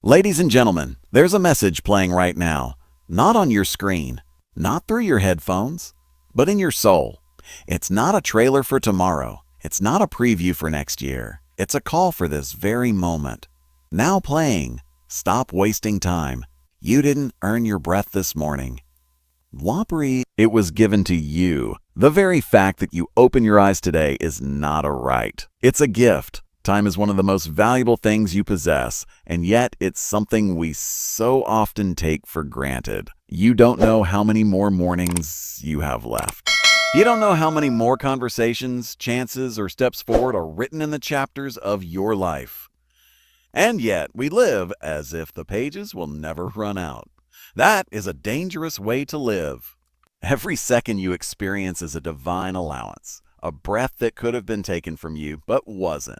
Ladies and gentlemen, there's a message playing right now, not on your screen, not through your headphones, but in your soul. It's not a trailer for tomorrow. It's not a preview for next year. It's a call for this very moment. Now playing. Stop wasting time. You didn't earn your breath this morning. Whoppery, it was given to you. The very fact that you open your eyes today is not a right. It's a gift. Time is one of the most valuable things you possess, and yet it's something we so often take for granted. You don't know how many more mornings you have left. You don't know how many more conversations, chances, or steps forward are written in the chapters of your life. And yet we live as if the pages will never run out. That is a dangerous way to live. Every second you experience is a divine allowance, a breath that could have been taken from you but wasn't.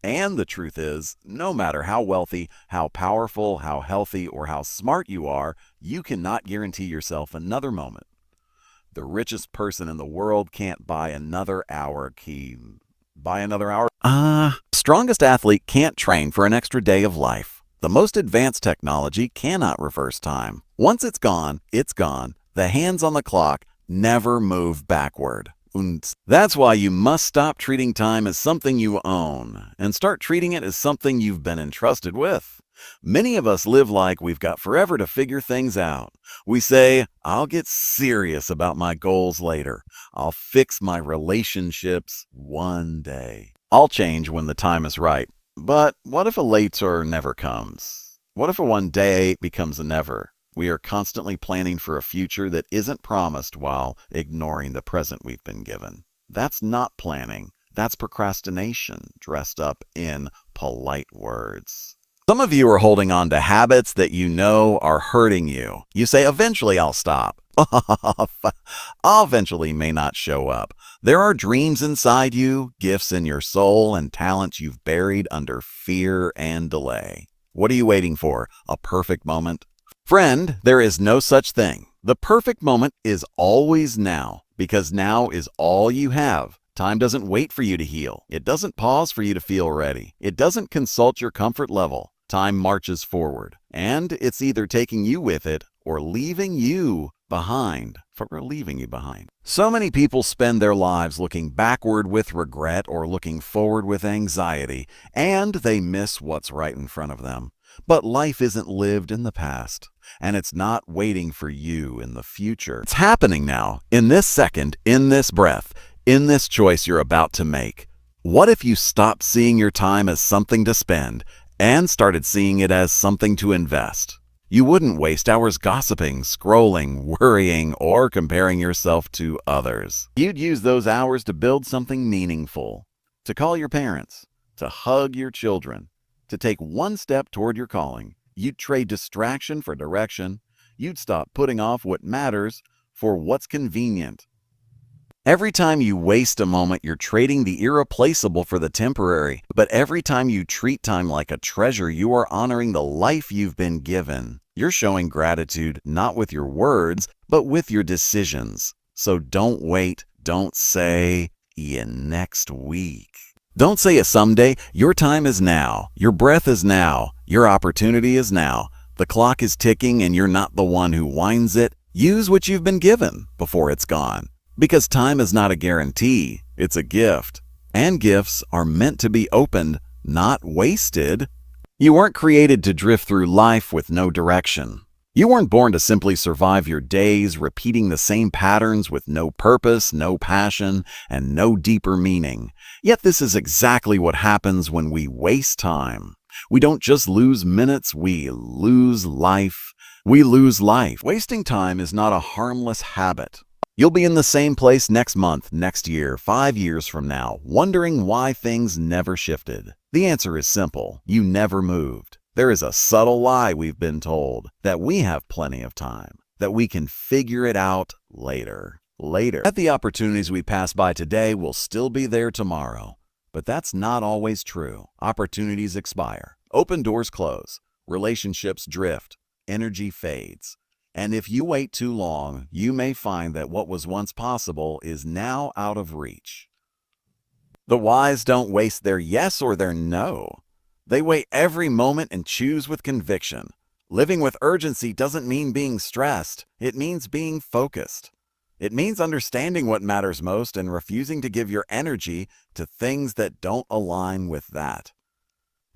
And the truth is, no matter how wealthy, how powerful, how healthy, or how smart you are, you cannot guarantee yourself another moment. The richest person in the world can't buy another hour. Strongest athlete can't train for an extra day of life. The most advanced technology cannot reverse time. Once it's gone, it's gone. The hands on the clock never move backward. That's why you must stop treating time as something you own and start treating it as something you've been entrusted with. Many of us live like we've got forever to figure things out. We say, I'll get serious about my goals later. I'll fix my relationships one day. I'll change when the time is right. But what if a later never comes? What if a one day becomes a never? We are constantly planning for a future that isn't promised while ignoring the present we've been given. That's not planning. That's procrastination dressed up in polite words. Some of you are holding on to habits that you know are hurting you. You say, eventually I'll stop. Eventually may not show up. There are dreams inside you, gifts in your soul, and talents you've buried under fear and delay. What are you waiting for? A perfect moment? Friend, there is no such thing. The perfect moment is always now, because now is all you have. Time doesn't wait for you to heal. It doesn't pause for you to feel ready. It doesn't consult your comfort level. Time marches forward, and it's either taking you with it or leaving you behind. So many people spend their lives looking backward with regret or looking forward with anxiety, and they miss what's right in front of them. But life isn't lived in the past, and it's not waiting for you in the future. It's happening now, in this second, in this breath, in this choice you're about to make. What if you stopped seeing your time as something to spend and started seeing it as something to invest? You wouldn't waste hours gossiping, scrolling, worrying, or comparing yourself to others. You'd use those hours to build something meaningful, to call your parents, to hug your children, to take one step toward your calling. You'd trade distraction for direction. You'd stop putting off what matters for what's convenient. Every time you waste a moment, you're trading the irreplaceable for the temporary. But every time you treat time like a treasure, you are honoring the life you've been given. You're showing gratitude not with your words, but with your decisions. So don't wait. Don't say, next week. Don't say a someday. Your time is now. Your breath is now. Your opportunity is now. The clock is ticking and you're not the one who winds it. Use what you've been given before it's gone. Because time is not a guarantee, it's a gift. And gifts are meant to be opened, not wasted. You weren't created to drift through life with no direction. You weren't born to simply survive your days, repeating the same patterns with no purpose, no passion, and no deeper meaning. Yet this is exactly what happens when we waste time. We don't just lose minutes, we lose life. Wasting time is not a harmless habit. You'll be in the same place next month, next year, 5 years from now, wondering why things never shifted. The answer is simple. You never moved. There is a subtle lie we've been told, that we have plenty of time, that we can figure it out later. That the opportunities we pass by today will still be there tomorrow. But that's not always true. Opportunities expire. Open doors close. Relationships drift. Energy fades. And if you wait too long, you may find that what was once possible is now out of reach. The wise don't waste their yes or their no. They weigh every moment and choose with conviction. Living with urgency doesn't mean being stressed. It means being focused. It means understanding what matters most and refusing to give your energy to things that don't align with that.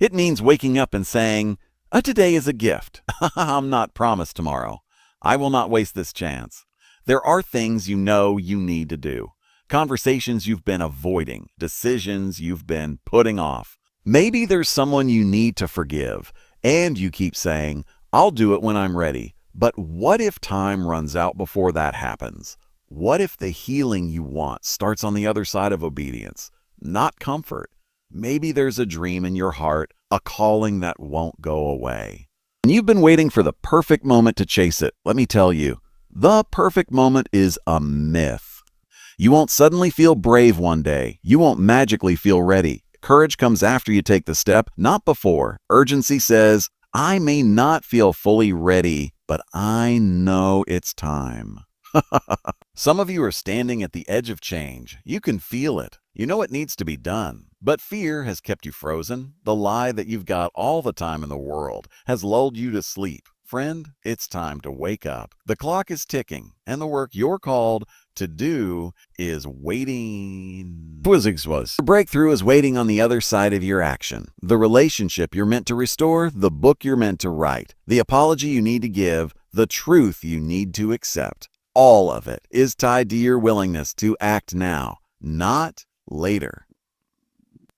It means waking up and saying, today is a gift. I'm not promised tomorrow. I will not waste this chance. There are things you know you need to do. Conversations you've been avoiding. Decisions you've been putting off. Maybe there's someone you need to forgive, and you keep saying, I'll do it when I'm ready. But what if time runs out before that happens? What if the healing you want starts on the other side of obedience, not comfort? Maybe there's a dream in your heart, a calling that won't go away. And you've been waiting for the perfect moment to chase it. Let me tell you, the perfect moment is a myth. You won't suddenly feel brave one day. You won't magically feel ready. Courage comes after you take the step, not before. Urgency says, I may not feel fully ready, but I know it's time. Some of you are standing at the edge of change. You can feel it. You know it needs to be done. But fear has kept you frozen. The lie that you've got all the time in the world has lulled you to sleep. Friend, it's time to wake up. The clock is ticking, and the work you're called to do is waiting. Your breakthrough is waiting on the other side of your action. The relationship you're meant to restore, the book you're meant to write, the apology you need to give, the truth you need to accept. All of it is tied to your willingness to act now, not later.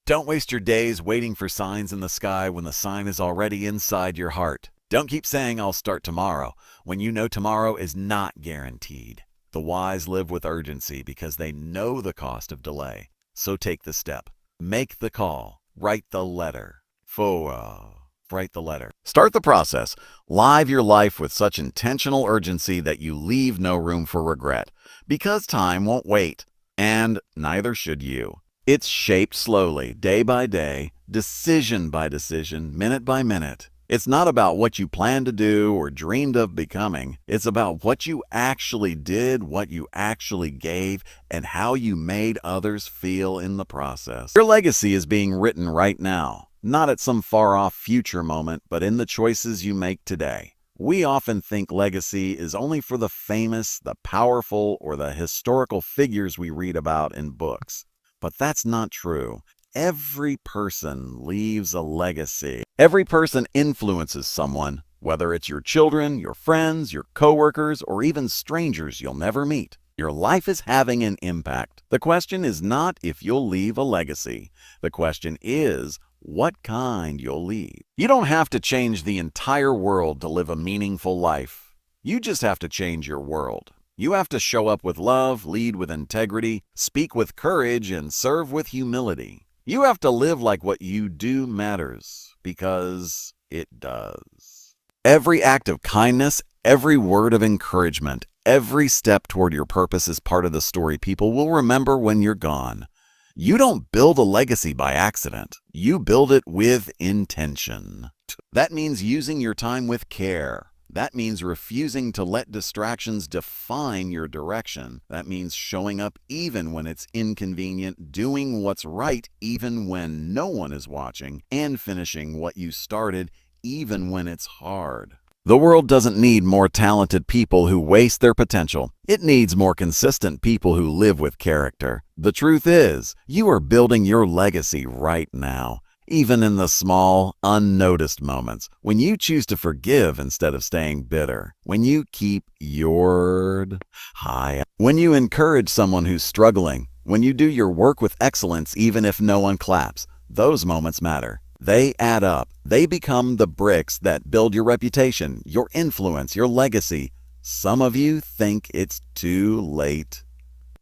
Don't waste your days waiting for signs in the sky when the sign is already inside your heart. Don't keep saying I'll start tomorrow when you know tomorrow is not guaranteed. The wise live with urgency because they know the cost of delay. So take the step. Make the call. Write the letter. Write the letter. Start the process. Live your life with such intentional urgency that you leave no room for regret. Because time won't wait, and neither should you. It's shaped slowly, day by day, decision by decision, minute by minute. It's not about what you plan to do or dreamed of becoming. It's about what you actually did, what you actually gave, and how you made others feel in the process. Your legacy is being written right now, not at some far-off future moment, but in the choices you make today. We often think legacy is only for the famous, the powerful, or the historical figures we read about in books. But that's not true. Every person leaves a legacy. Every person influences someone, whether it's your children, your friends, your coworkers, or even strangers you'll never meet. Your life is having an impact. The question is not if you'll leave a legacy. The question is what kind you'll leave. You don't have to change the entire world to live a meaningful life. You just have to change your world. You have to show up with love, lead with integrity, speak with courage, and serve with humility. You have to live like what you do matters, because it does. Every act of kindness, every word of encouragement, every step toward your purpose is part of the story people will remember when you're gone. You don't build a legacy by accident. You build it with intention. That means using your time with care. That means refusing to let distractions define your direction. That means showing up even when it's inconvenient, doing what's right even when no one is watching, and finishing what you started even when it's hard. The world doesn't need more talented people who waste their potential. It needs more consistent people who live with character. The truth is, you are building your legacy right now. Even in the small, unnoticed moments, when you choose to forgive instead of staying bitter, when you keep your head high, when you encourage someone who's struggling, when you do your work with excellence even if no one claps, those moments matter. They add up. They become the bricks that build your reputation, your influence, your legacy. Some of you think it's too late.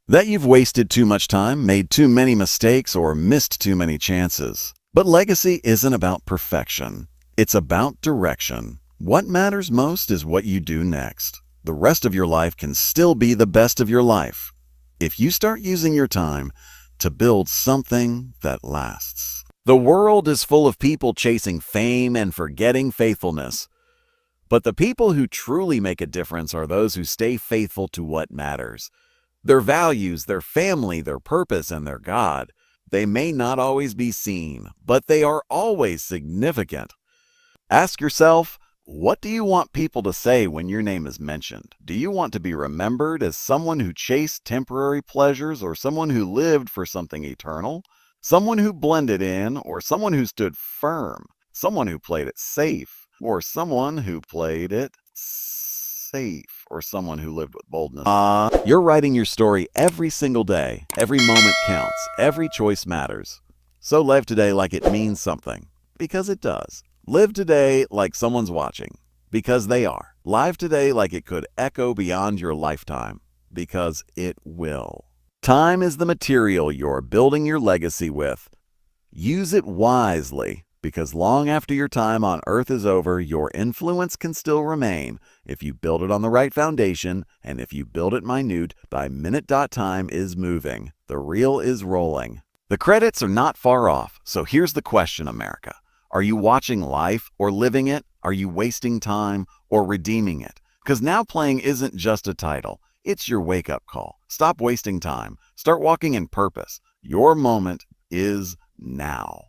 That you've wasted too much time, made too many mistakes, or missed too many chances. But legacy isn't about perfection. It's about direction. What matters most is what you do next. The rest of your life can still be the best of your life if you start using your time to build something that lasts. The world is full of people chasing fame and forgetting faithfulness. But the people who truly make a difference are those who stay faithful to what matters. Their values, their family, their purpose, and their God. They may not always be seen, but they are always significant. Ask yourself, what do you want people to say when your name is mentioned? Do you want to be remembered as someone who chased temporary pleasures or someone who lived for something eternal? Someone who blended in or someone who stood firm? Someone who played it safe or someone who played it safe or someone who lived with boldness? You're writing your story every single day. Every moment counts. Every choice matters. So live today like it means something, because it does. Live today like someone's watching, because they are. Live today like it could echo beyond your lifetime, because it will. Time is the material you're building your legacy with. Use it wisely, because long after your time on Earth is over, your influence can still remain if you build it on the right foundation, and if you build it minute by minute. Time is moving. The reel is rolling. The credits are not far off, so here's the question, America. Are you watching life or living it? Are you wasting time or redeeming it? Because Now Playing isn't just a title. It's your wake-up call. Stop wasting time. Start walking in purpose. Your moment is now.